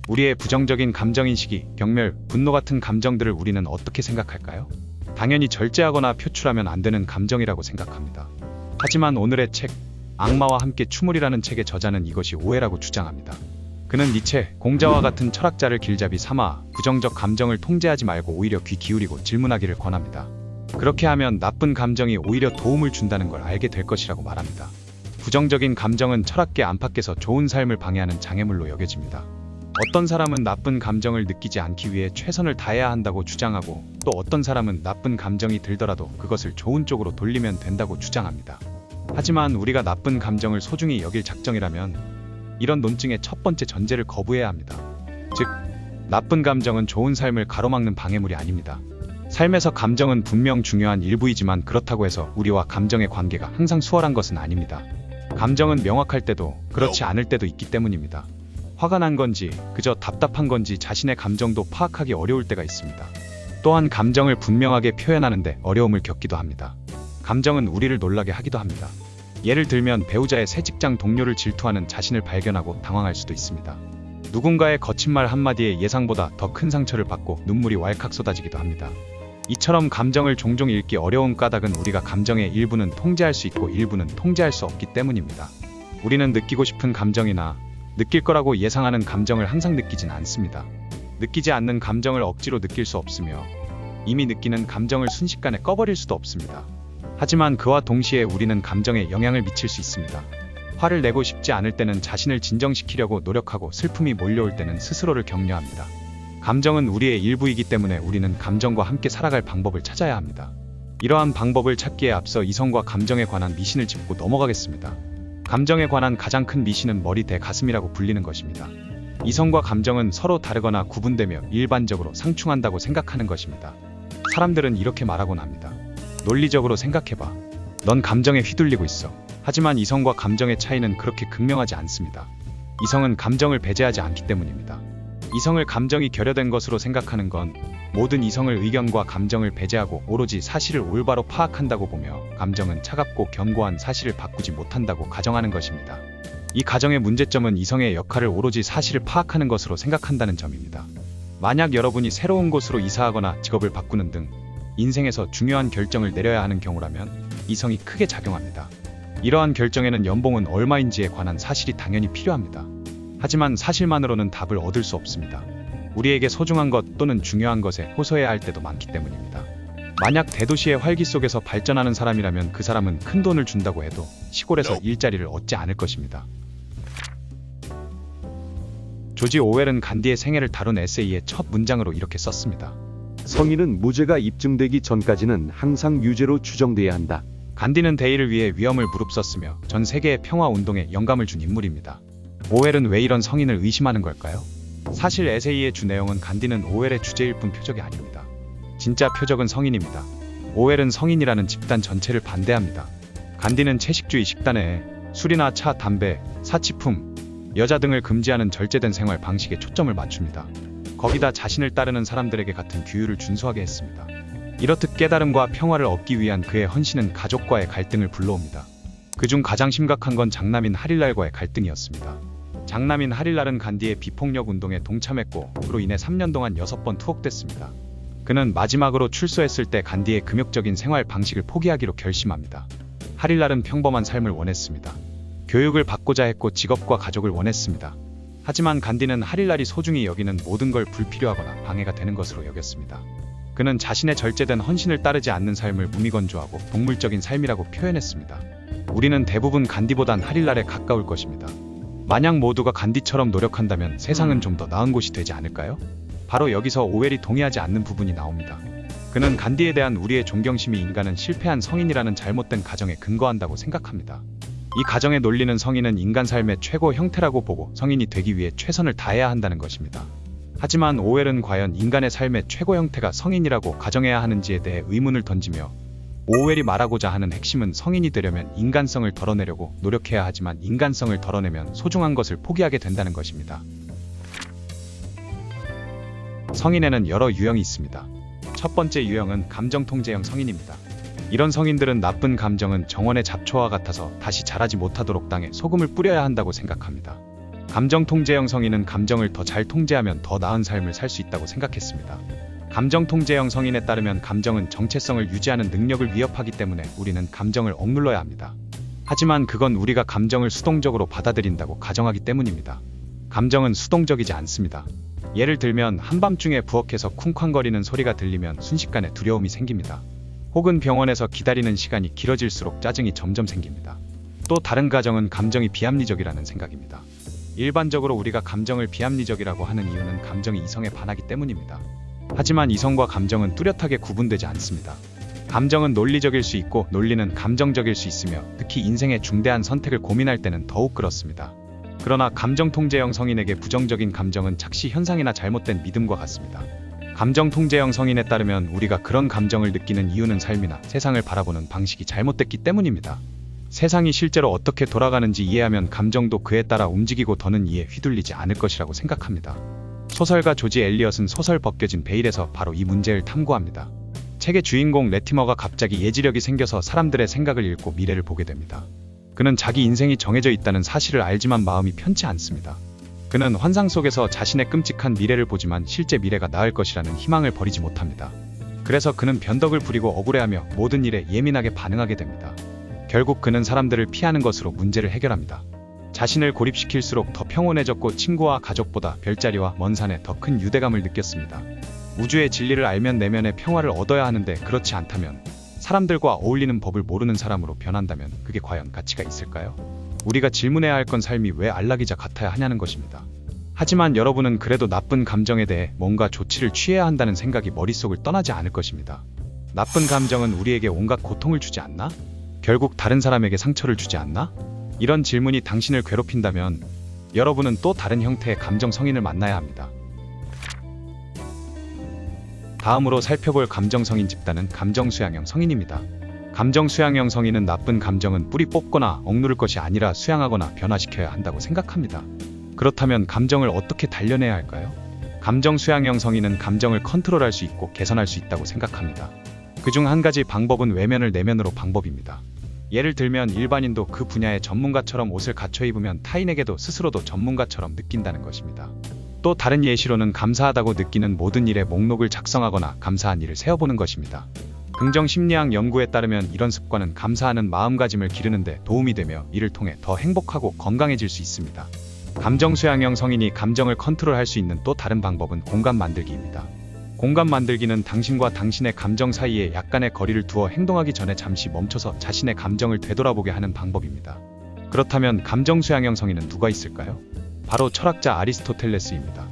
우리의 부정적인 감정인식이 경멸, 분노 같은 감정들을 우리는 어떻게 생각할까요? 당연히 절제하거나 표출하면 안 되는 감정이라고 생각합니다. 하지만 오늘의 책 악마와 함께 춤을이라는 책의 저자는 이것이 오해라고 주장합니다. 그는 니체, 공자와 같은 철학자를 길잡이 삼아 부정적 감정을 통제하지 말고 오히려 귀 기울이고 질문하기를 권합니다. 그렇게 하면 나쁜 감정이 오히려 도움을 준다는 걸 알게 될 것이라고 말합니다. 부정적인 감정은 철학계 안팎에서 좋은 삶을 방해하는 장애물로 여겨집니다. 어떤 사람은 나쁜 감정을 느끼지 않기 위해 최선을 다해야 한다고 주장하고, 또 어떤 사람은 나쁜 감정이 들더라도 그것을 좋은 쪽으로 돌리면 된다고 주장합니다. 하지만 우리가 나쁜 감정을 소중히 여길 작정이라면 이런 논증의 첫 번째 전제를 거부해야 합니다. 즉, 나쁜 감정은 좋은 삶을 가로막는 방해물이 아닙니다. 삶에서 감정은 분명 중요한 일부이지만 그렇다고 해서 우리와 감정의 관계가 항상 수월한 것은 아닙니다. 감정은 명확할 때도 그렇지 않을 때도 있기 때문입니다. 화가 난 건지 그저 답답한 건지 자신의 감정도 파악하기 어려울 때가 있습니다. 또한 감정을 분명하게 표현하는데 어려움을 겪기도 합니다. 감정은 우리를 놀라게 하기도 합니다. 예를 들면 배우자의 새 직장 동료를 질투하는 자신을 발견하고 당황할 수도 있습니다. 누군가의 거친 말 한마디에 예상보다 더 큰 상처를 받고 눈물이 왈칵 쏟아지기도 합니다. 이처럼 감정을 종종 읽기 어려운 까닭은 우리가 감정의 일부는 통제할 수 있고 일부는 통제할 수 없기 때문입니다. 우리는 느끼고 싶은 감정이나 느낄 거라고 예상하는 감정을 항상 느끼진 않습니다. 느끼지 않는 감정을 억지로 느낄 수 없으며 이미 느끼는 감정을 순식간에 꺼버릴 수도 없습니다. 하지만 그와 동시에 우리는 감정에 영향을 미칠 수 있습니다. 화를 내고 싶지 않을 때는 자신을 진정시키려고 노력하고 슬픔이 몰려올 때는 스스로를 격려합니다. 감정은 우리의 일부이기 때문에 우리는 감정과 함께 살아갈 방법을 찾아야 합니다. 이러한 방법을 찾기에 앞서 이성과 감정에 관한 미신을 짚고 넘어가겠습니다. 감정에 관한 가장 큰 미신은 머리 대 가슴이라고 불리는 것입니다. 이성과 감정은 서로 다르거나 구분되며 일반적으로 상충한다고 생각하는 것입니다. 사람들은 이렇게 말하곤 합니다. 논리적으로 생각해봐. 넌 감정에 휘둘리고 있어. 하지만 이성과 감정의 차이는 그렇게 극명하지 않습니다. 이성은 감정을 배제하지 않기 때문입니다. 이성을 감정이 결여된 것으로 생각하는 건 모든 이성을 의견과 감정을 배제하고 오로지 사실을 올바로 파악한다고 보며 감정은 차갑고 견고한 사실을 바꾸지 못한다고 가정하는 것입니다. 이 가정의 문제점은 이성의 역할을 오로지 사실을 파악하는 것으로 생각한다는 점입니다. 만약 여러분이 새로운 곳으로 이사하거나 직업을 바꾸는 등 인생에서 중요한 결정을 내려야 하는 경우라면 이성이 크게 작용합니다. 이러한 결정에는 연봉은 얼마인지에 관한 사실이 당연히 필요합니다. 하지만 사실만으로는 답을 얻을 수 없습니다. 우리에게 소중한 것 또는 중요한 것에 호소해야 할 때도 많기 때문입니다. 만약 대도시의 활기 속에서 발전하는 사람이라면 그 사람은 큰 돈을 준다고 해도 시골에서 일자리를 얻지 않을 것입니다. 조지 오웰은 간디의 생애를 다룬 에세이의 첫 문장으로 이렇게 썼습니다. 성인은 무죄가 입증되기 전까지는 항상 유죄로 추정돼야 한다. 간디는 대의를 위해 위험을 무릅썼으며 전 세계의 평화 운동에 영감을 준 인물입니다. 오웰은 왜 이런 성인을 의심하는 걸까요? 사실 에세이의 주 내용은 간디는 오웰의 주제일 뿐 표적이 아닙니다. 진짜 표적은 성인입니다. 오웰은 성인이라는 집단 전체를 반대합니다. 간디는 채식주의 식단에 술이나 차, 담배, 사치품, 여자 등을 금지하는 절제된 생활 방식에 초점을 맞춥니다. 거기다 자신을 따르는 사람들에게 같은 규율을 준수하게 했습니다. 이렇듯 깨달음과 평화를 얻기 위한 그의 헌신은 가족과의 갈등을 불러옵니다. 그중 가장 심각한 건 장남인 하릴랄과의 갈등이었습니다. 장남인 하릴랄은 간디의 비폭력 운동에 동참했고 그로 인해 3년 동안 6번 투옥됐습니다. 그는 마지막으로 출소했을 때 간디의 금욕적인 생활 방식을 포기하기로 결심합니다. 하릴랄은 평범한 삶을 원했습니다. 교육을 받고자 했고 직업과 가족을 원했습니다. 하지만 간디는 하릴랄이 소중히 여기는 모든 걸 불필요하거나 방해가 되는 것으로 여겼습니다. 그는 자신의 절제된 헌신을 따르지 않는 삶을 무미건조하고 동물적인 삶이라고 표현했습니다. 우리는 대부분 간디보단 하릴랄에 가까울 것입니다. 만약 모두가 간디처럼 노력한다면 세상은 좀 더 나은 곳이 되지 않을까요? 바로 여기서 오웰이 동의하지 않는 부분이 나옵니다. 그는 간디에 대한 우리의 존경심이 인간은 실패한 성인이라는 잘못된 가정에 근거한다고 생각합니다. 이 가정의 논리는 성인은 인간 삶의 최고 형태라고 보고 성인이 되기 위해 최선을 다해야 한다는 것입니다. 하지만 오웰은 과연 인간의 삶의 최고 형태가 성인이라고 가정해야 하는지에 대해 의문을 던지며 오웰이 말하고자 하는 핵심은 성인이 되려면 인간성을 덜어내려고 노력해야 하지만 인간성을 덜어내면 소중한 것을 포기하게 된다는 것입니다. 성인에는 여러 유형이 있습니다. 첫 번째 유형은 감정통제형 성인입니다. 이런 성인들은 나쁜 감정은 정원의 잡초와 같아서 다시 자라지 못하도록 땅에 소금을 뿌려야 한다고 생각합니다. 감정 통제형 성인은 감정을 더 잘 통제하면 더 나은 삶을 살 수 있다고 생각했습니다. 감정 통제형 성인에 따르면 감정은 정체성을 유지하는 능력을 위협하기 때문에 우리는 감정을 억눌러야 합니다. 하지만 그건 우리가 감정을 수동적으로 받아들인다고 가정하기 때문입니다. 감정은 수동적이지 않습니다. 예를 들면 한밤중에 부엌에서 쿵쾅거리는 소리가 들리면 순식간에 두려움이 생깁니다. 혹은 병원에서 기다리는 시간이 길어질수록 짜증이 점점 생깁니다. 또 다른 가정은 감정이 비합리적이라는 생각입니다. 일반적으로 우리가 감정을 비합리적이라고 하는 이유는 감정이 이성에 반하기 때문입니다. 하지만 이성과 감정은 뚜렷하게 구분되지 않습니다. 감정은 논리적일 수 있고 논리는 감정적일 수 있으며 특히 인생의 중대한 선택을 고민할 때는 더욱 그렇습니다. 그러나 감정 통제형 성인에게 부정적인 감정은 착시 현상이나 잘못된 믿음과 같습니다. 감정 통제형 성인에 따르면 우리가 그런 감정을 느끼는 이유는 삶이나 세상을 바라보는 방식이 잘못됐기 때문입니다. 세상이 실제로 어떻게 돌아가는지 이해하면 감정도 그에 따라 움직이고 더는 이에 휘둘리지 않을 것이라고 생각합니다. 소설가 조지 엘리엇은 소설 벗겨진 베일에서 바로 이 문제를 탐구합니다. 책의 주인공 레티머가 갑자기 예지력이 생겨서 사람들의 생각을 읽고 미래를 보게 됩니다. 그는 자기 인생이 정해져 있다는 사실을 알지만 마음이 편치 않습니다. 그는 환상 속에서 자신의 끔찍한 미래를 보지만 실제 미래가 나을 것이라는 희망을 버리지 못합니다. 그래서 그는 변덕을 부리고 억울해하며 모든 일에 예민하게 반응하게 됩니다. 결국 그는 사람들을 피하는 것으로 문제를 해결합니다. 자신을 고립시킬수록 더 평온해졌고 친구와 가족보다 별자리와 먼 산에 더 큰 유대감을 느꼈습니다. 우주의 진리를 알면 내면의 평화를 얻어야 하는데 그렇지 않다면 사람들과 어울리는 법을 모르는 사람으로 변한다면 그게 과연 가치가 있을까요? 우리가 질문해야 할 건 삶이 왜 안락이자 같아야 하냐는 것입니다. 하지만 여러분은 그래도 나쁜 감정에 대해 뭔가 조치를 취해야 한다는 생각이 머릿속을 떠나지 않을 것입니다. 나쁜 감정은 우리에게 온갖 고통을 주지 않나? 결국 다른 사람에게 상처를 주지 않나? 이런 질문이 당신을 괴롭힌다면 여러분은 또 다른 형태의 감정 성인을 만나야 합니다. 다음으로 살펴볼 감정 성인 집단은 감정 수양형 성인입니다. 감정 수양형 성인은 나쁜 감정은 뿌리 뽑거나 억누를 것이 아니라 수양하거나 변화시켜야 한다고 생각합니다. 그렇다면 감정을 어떻게 단련해야 할까요? 감정 수양형 성인은 감정을 컨트롤할 수 있고 개선할 수 있다고 생각합니다. 그중 한 가지 방법은 외면을 내면으로 방법입니다. 예를 들면 일반인도 그 분야의 전문가처럼 옷을 갖춰 입으면 타인에게도 스스로도 전문가처럼 느낀다는 것입니다. 또 다른 예시로는 감사하다고 느끼는 모든 일의 목록을 작성하거나 감사한 일을 세어보는 것입니다. 긍정 심리학 연구에 따르면 이런 습관은 감사하는 마음가짐을 기르는 데 도움이 되며 이를 통해 더 행복하고 건강해질 수 있습니다. 감정 수양형 성인이 감정을 컨트롤할 수 있는 또 다른 방법은 공간 만들기입니다. 공간 만들기는 당신과 당신의 감정 사이에 약간의 거리를 두어 행동하기 전에 잠시 멈춰서 자신의 감정을 되돌아보게 하는 방법입니다. 그렇다면 감정 수양형 성인은 누가 있을까요? 바로 철학자 아리스토텔레스입니다.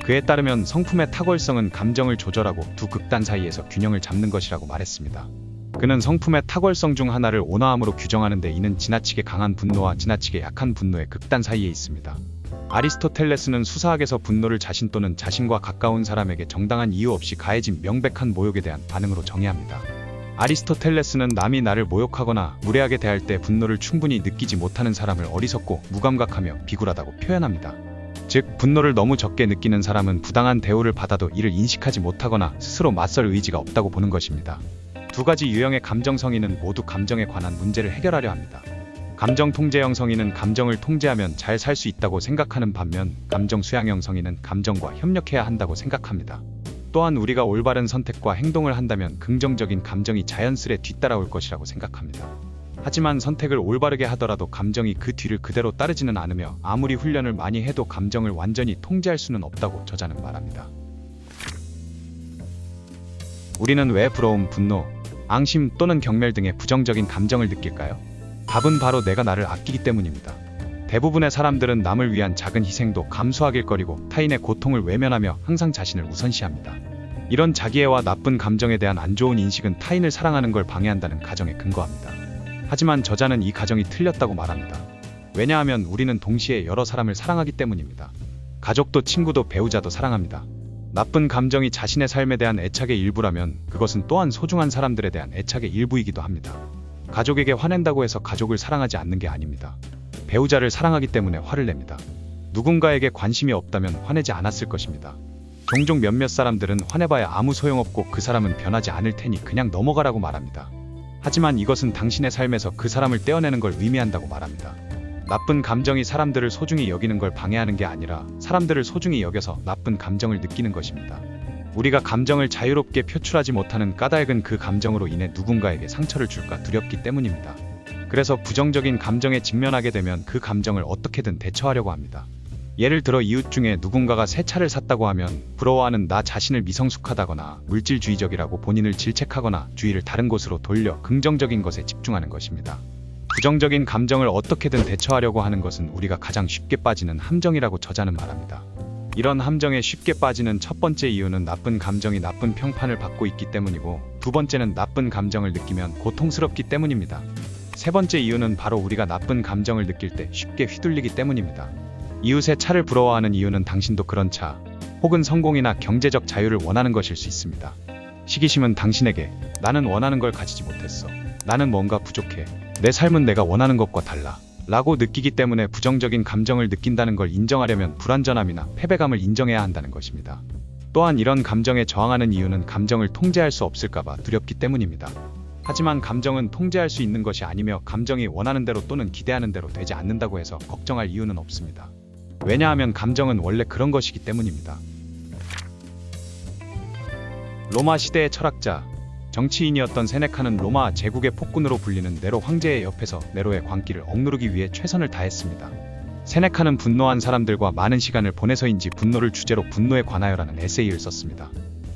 그에 따르면 성품의 탁월성은 감정을 조절하고 두 극단 사이에서 균형을 잡는 것이라고 말했습니다. 그는 성품의 탁월성 중 하나를 온화함으로 규정하는데 이는 지나치게 강한 분노와 지나치게 약한 분노의 극단 사이에 있습니다. 아리스토텔레스는 수사학에서 분노를 자신 또는 자신과 가까운 사람에게 정당한 이유 없이 가해진 명백한 모욕에 대한 반응으로 정의합니다. 아리스토텔레스는 남이 나를 모욕하거나 무례하게 대할 때 분노를 충분히 느끼지 못하는 사람을 어리석고 무감각하며 비굴하다고 표현합니다. 즉, 분노를 너무 적게 느끼는 사람은 부당한 대우를 받아도 이를 인식하지 못하거나 스스로 맞설 의지가 없다고 보는 것입니다. 두 가지 유형의 감정 성인은 모두 감정에 관한 문제를 해결하려 합니다. 감정 통제형 성인은 감정을 통제하면 잘 살 수 있다고 생각하는 반면 감정 수양형 성인은 감정과 협력해야 한다고 생각합니다. 또한 우리가 올바른 선택과 행동을 한다면 긍정적인 감정이 자연스레 뒤따라올 것이라고 생각합니다. 하지만 선택을 올바르게 하더라도 감정이 그 뒤를 그대로 따르지는 않으며 아무리 훈련을 많이 해도 감정을 완전히 통제할 수는 없다고 저자는 말합니다. 우리는 왜 부러움, 분노, 앙심 또는 경멸 등의 부정적인 감정을 느낄까요? 답은 바로 내가 나를 아끼기 때문입니다. 대부분의 사람들은 남을 위한 작은 희생도 감수하길 거리고 타인의 고통을 외면하며 항상 자신을 우선시합니다. 이런 자기애와 나쁜 감정에 대한 안 좋은 인식은 타인을 사랑하는 걸 방해한다는 가정에 근거합니다. 하지만 저자는 이 가정이 틀렸다고 말합니다. 왜냐하면 우리는 동시에 여러 사람을 사랑하기 때문입니다. 가족도 친구도 배우자도 사랑합니다. 나쁜 감정이 자신의 삶에 대한 애착의 일부라면 그것은 또한 소중한 사람들에 대한 애착의 일부이기도 합니다. 가족에게 화낸다고 해서 가족을 사랑하지 않는 게 아닙니다. 배우자를 사랑하기 때문에 화를 냅니다. 누군가에게 관심이 없다면 화내지 않았을 것입니다. 종종 몇몇 사람들은 화내봐야 아무 소용없고 그 사람은 변하지 않을 테니 그냥 넘어가라고 말합니다. 하지만 이것은 당신의 삶에서 그 사람을 떼어내는 걸 의미한다고 말합니다. 나쁜 감정이 사람들을 소중히 여기는 걸 방해하는 게 아니라 사람들을 소중히 여겨서 나쁜 감정을 느끼는 것입니다. 우리가 감정을 자유롭게 표출하지 못하는 까닭은 그 감정으로 인해 누군가에게 상처를 줄까 두렵기 때문입니다. 그래서 부정적인 감정에 직면하게 되면 그 감정을 어떻게든 대처하려고 합니다. 예를 들어 이웃 중에 누군가가 새 차를 샀다고 하면 부러워하는 나 자신을 미성숙하다거나 물질주의적이라고 본인을 질책하거나 주의를 다른 곳으로 돌려 긍정적인 것에 집중하는 것입니다. 부정적인 감정을 어떻게든 대처하려고 하는 것은 우리가 가장 쉽게 빠지는 함정이라고 저자는 말합니다. 이런 함정에 쉽게 빠지는 첫 번째 이유는 나쁜 감정이 나쁜 평판을 받고 있기 때문이고, 두 번째는 나쁜 감정을 느끼면 고통스럽기 때문입니다. 세 번째 이유는 바로 우리가 나쁜 감정을 느낄 때 쉽게 휘둘리기 때문입니다. 이웃의 차를 부러워하는 이유는 당신도 그런 차, 혹은 성공이나 경제적 자유를 원하는 것일 수 있습니다. 시기심은 당신에게 나는 원하는 걸 가지지 못했어, 나는 뭔가 부족해, 내 삶은 내가 원하는 것과 달라 라고 느끼기 때문에 부정적인 감정을 느낀다는 걸 인정하려면 불완전함이나 패배감을 인정해야 한다는 것입니다. 또한 이런 감정에 저항하는 이유는 감정을 통제할 수 없을까봐 두렵기 때문입니다. 하지만 감정은 통제할 수 있는 것이 아니며 감정이 원하는 대로 또는 기대하는 대로 되지 않는다고 해서 걱정할 이유는 없습니다. 왜냐하면 감정은 원래 그런 것이기 때문입니다. 로마 시대의 철학자, 정치인이었던 세네카는 로마 제국의 폭군으로 불리는 네로 황제의 옆에서 네로의 광기를 억누르기 위해 최선을 다했습니다. 세네카는 분노한 사람들과 많은 시간을 보내서인지 분노를 주제로 분노에 관하여라는 에세이를 썼습니다.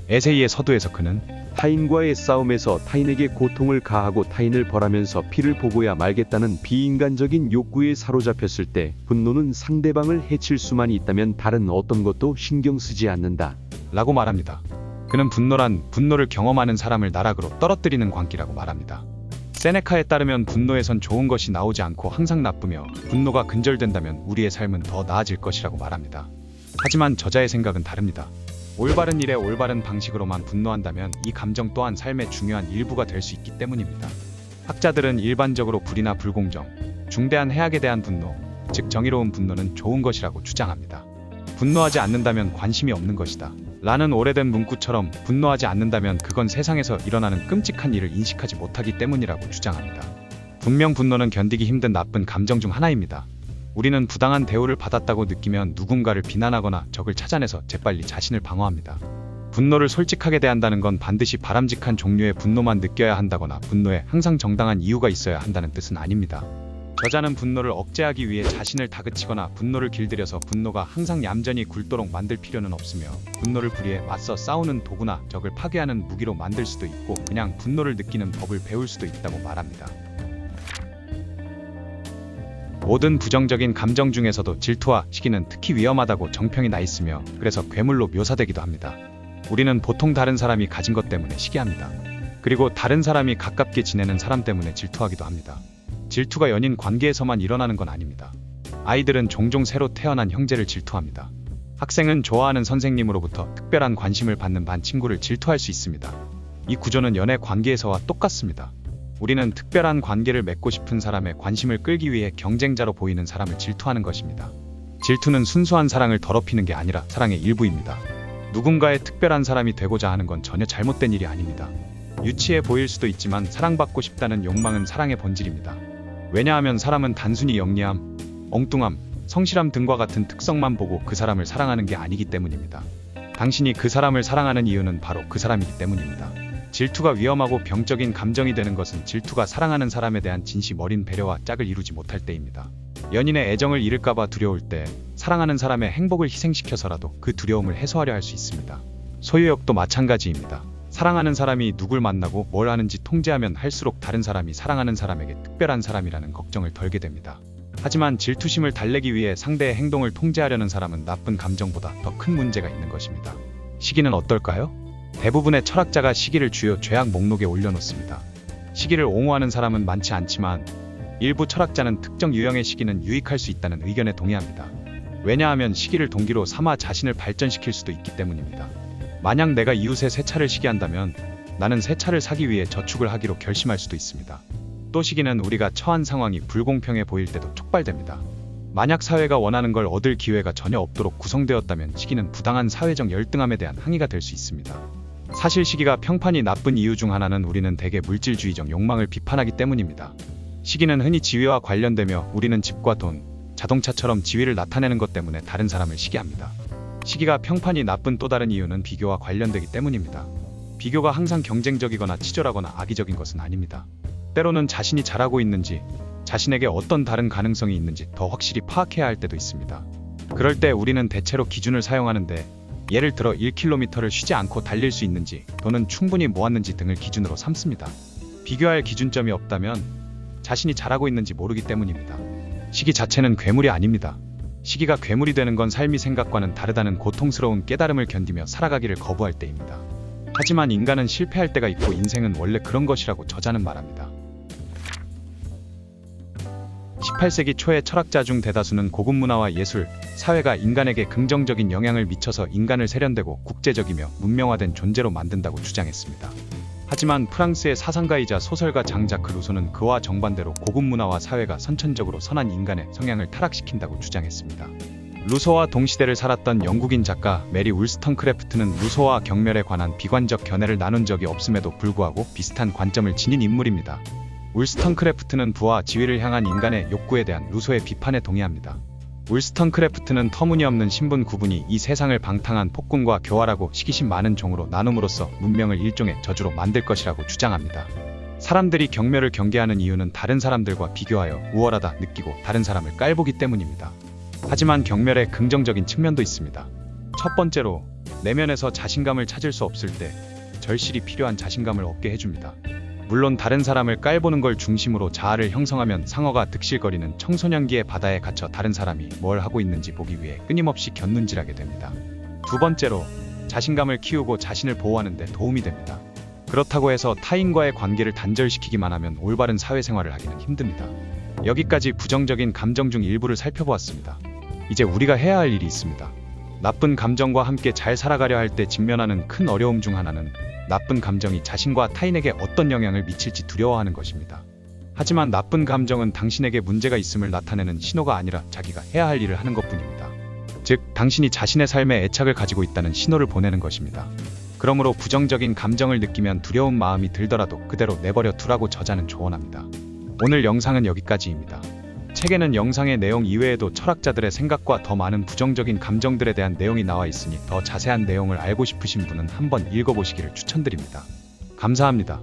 에세이의 서두에서 그는 타인과의 싸움에서 타인에게 고통을 가하고 타인을 벌하면서 피를 보고야 말겠다는 비인간적인 욕구에 사로잡혔을 때 분노는 상대방을 해칠 수만 있다면 다른 어떤 것도 신경 쓰지 않는다 라고 말합니다. 그는 분노란 분노를 경험하는 사람을 나락으로 떨어뜨리는 광기라고 말합니다. 세네카에 따르면 분노에선 좋은 것이 나오지 않고 항상 나쁘며, 분노가 근절된다면 우리의 삶은 더 나아질 것이라고 말합니다. 하지만 저자의 생각은 다릅니다. 올바른 일에 올바른 방식으로만 분노한다면 이 감정 또한 삶의 중요한 일부가 될 수 있기 때문입니다. 학자들은 일반적으로 불이나 불공정, 중대한 해악에 대한 분노, 즉 정의로운 분노는 좋은 것이라고 주장합니다. 분노하지 않는다면 관심이 없는 것이다 라는 오래된 문구처럼 분노하지 않는다면 그건 세상에서 일어나는 끔찍한 일을 인식하지 못하기 때문이라고 주장합니다. 분명 분노는 견디기 힘든 나쁜 감정 중 하나입니다. 우리는 부당한 대우를 받았다고 느끼면 누군가를 비난하거나 적을 찾아내서 재빨리 자신을 방어합니다. 분노를 솔직하게 대한다는 건 반드시 바람직한 종류의 분노만 느껴야 한다거나 분노에 항상 정당한 이유가 있어야 한다는 뜻은 아닙니다. 저자는 분노를 억제하기 위해 자신을 다그치거나 분노를 길들여서 분노가 항상 얌전히 굴도록 만들 필요는 없으며, 분노를 불의에 맞서 싸우는 도구나 적을 파괴하는 무기로 만들 수도 있고, 그냥 분노를 느끼는 법을 배울 수도 있다고 말합니다. 모든 부정적인 감정 중에서도 질투와 시기는 특히 위험하다고 정평이 나 있으며, 그래서 괴물로 묘사되기도 합니다. 우리는 보통 다른 사람이 가진 것 때문에 시기합니다. 그리고 다른 사람이 가깝게 지내는 사람 때문에 질투하기도 합니다. 질투가 연인 관계에서만 일어나는 건 아닙니다. 아이들은 종종 새로 태어난 형제를 질투합니다. 학생은 좋아하는 선생님으로부터 특별한 관심을 받는 반 친구를 질투할 수 있습니다. 이 구조는 연애 관계에서와 똑같습니다. 우리는 특별한 관계를 맺고 싶은 사람의 관심을 끌기 위해 경쟁자로 보이는 사람을 질투하는 것입니다. 질투는 순수한 사랑을 더럽히는 게 아니라 사랑의 일부입니다. 누군가의 특별한 사람이 되고자 하는 건 전혀 잘못된 일이 아닙니다. 유치해 보일 수도 있지만 사랑받고 싶다는 욕망은 사랑의 본질입니다. 왜냐하면 사람은 단순히 영리함, 엉뚱함, 성실함 등과 같은 특성만 보고 그 사람을 사랑하는 게 아니기 때문입니다. 당신이 그 사람을 사랑하는 이유는 바로 그 사람이기 때문입니다. 질투가 위험하고 병적인 감정이 되는 것은 질투가 사랑하는 사람에 대한 진심 어린 배려와 짝을 이루지 못할 때입니다. 연인의 애정을 잃을까봐 두려울 때 사랑하는 사람의 행복을 희생시켜서라도 그 두려움을 해소하려 할 수 있습니다. 소유욕도 마찬가지입니다. 사랑하는 사람이 누굴 만나고 뭘 하는지 통제하면 할수록 다른 사람이 사랑하는 사람에게 특별한 사람이라는 걱정을 덜게 됩니다. 하지만 질투심을 달래기 위해 상대의 행동을 통제하려는 사람은 나쁜 감정보다 더 큰 문제가 있는 것입니다. 시기는 어떨까요? 대부분의 철학자가 시기를 주요 죄악 목록에 올려놓습니다. 시기를 옹호하는 사람은 많지 않지만 일부 철학자는 특정 유형의 시기는 유익할 수 있다는 의견에 동의합니다. 왜냐하면 시기를 동기로 삼아 자신을 발전시킬 수도 있기 때문입니다. 만약 내가 이웃의 새 차를 시기한다면 나는 새 차를 사기 위해 저축을 하기로 결심할 수도 있습니다. 또 시기는 우리가 처한 상황이 불공평해 보일 때도 촉발됩니다. 만약 사회가 원하는 걸 얻을 기회가 전혀 없도록 구성되었다면 시기는 부당한 사회적 열등함에 대한 항의가 될 수 있습니다. 사실 시기가 평판이 나쁜 이유 중 하나는 우리는 대개 물질주의적 욕망을 비판하기 때문입니다. 시기는 흔히 지위와 관련되며 우리는 집과 돈, 자동차처럼 지위를 나타내는 것 때문에 다른 사람을 시기합니다. 시기가 평판이 나쁜 또 다른 이유는 비교와 관련되기 때문입니다. 비교가 항상 경쟁적이거나 치졸하거나 악의적인 것은 아닙니다. 때로는 자신이 잘하고 있는지, 자신에게 어떤 다른 가능성이 있는지 더 확실히 파악해야 할 때도 있습니다. 그럴 때 우리는 대체로 기준을 사용하는데, 예를 들어 1km를 쉬지 않고 달릴 수 있는지, 돈은 충분히 모았는지 등을 기준으로 삼습니다. 비교할 기준점이 없다면 자신이 잘하고 있는지 모르기 때문입니다. 시기 자체는 괴물이 아닙니다. 시기가 괴물이 되는 건 삶이 생각과는 다르다는 고통스러운 깨달음을 견디며 살아가기를 거부할 때입니다. 하지만 인간은 실패할 때가 있고 인생은 원래 그런 것이라고 저자는 말합니다. 18세기 초의 철학자 중 대다수는 고급 문화와 예술, 사회가 인간에게 긍정적인 영향을 미쳐서 인간을 세련되고 국제적이며 문명화된 존재로 만든다고 주장했습니다. 하지만 프랑스의 사상가이자 소설가 장 자크 루소는 그와 정반대로 고급 문화와 사회가 선천적으로 선한 인간의 성향을 타락시킨다고 주장했습니다. 루소와 동시대를 살았던 영국인 작가 메리 울스턴크래프트는 루소와 경멸에 관한 비관적 견해를 나눈 적이 없음에도 불구하고 비슷한 관점을 지닌 인물입니다. 울스턴크래프트는 부와 지위를 향한 인간의 욕구에 대한 루소의 비판에 동의합니다. 울스턴크래프트는 터무니없는 신분 구분이 이 세상을 방탕한 폭군과 교활하고 시기심 많은 종으로 나눔으로써 문명을 일종의 저주로 만들 것이라고 주장합니다. 사람들이 경멸을 경계하는 이유는 다른 사람들과 비교하여 우월하다 느끼고 다른 사람을 깔보기 때문입니다. 하지만 경멸에 긍정적인 측면도 있습니다. 첫 번째로, 내면에서 자신감을 찾을 수 없을 때 절실히 필요한 자신감을 얻게 해줍니다. 물론 다른 사람을 깔보는 걸 중심으로 자아를 형성하면 상어가 득실거리는 청소년기의 바다에 갇혀 다른 사람이 뭘 하고 있는지 보기 위해 끊임없이 곁눈질하게 됩니다. 두 번째로, 자신감을 키우고 자신을 보호하는 데 도움이 됩니다. 그렇다고 해서 타인과의 관계를 단절시키기만 하면 올바른 사회생활을 하기는 힘듭니다. 여기까지 부정적인 감정 중 일부를 살펴보았습니다. 이제 우리가 해야 할 일이 있습니다. 나쁜 감정과 함께 잘 살아가려 할 때 직면하는 큰 어려움 중 하나는 나쁜 감정이 자신과 타인에게 어떤 영향을 미칠지 두려워하는 것입니다. 하지만 나쁜 감정은 당신에게 문제가 있음을 나타내는 신호가 아니라 자기가 해야 할 일을 하는 것뿐입니다. 즉, 당신이 자신의 삶에 애착을 가지고 있다는 신호를 보내는 것입니다. 그러므로 부정적인 감정을 느끼면 두려운 마음이 들더라도 그대로 내버려 두라고 저자는 조언합니다. 오늘 영상은 여기까지입니다. 책에는 영상의 내용 이외에도 철학자들의 생각과 더 많은 부정적인 감정들에 대한 내용이 나와 있으니 더 자세한 내용을 알고 싶으신 분은 한번 읽어보시기를 추천드립니다. 감사합니다.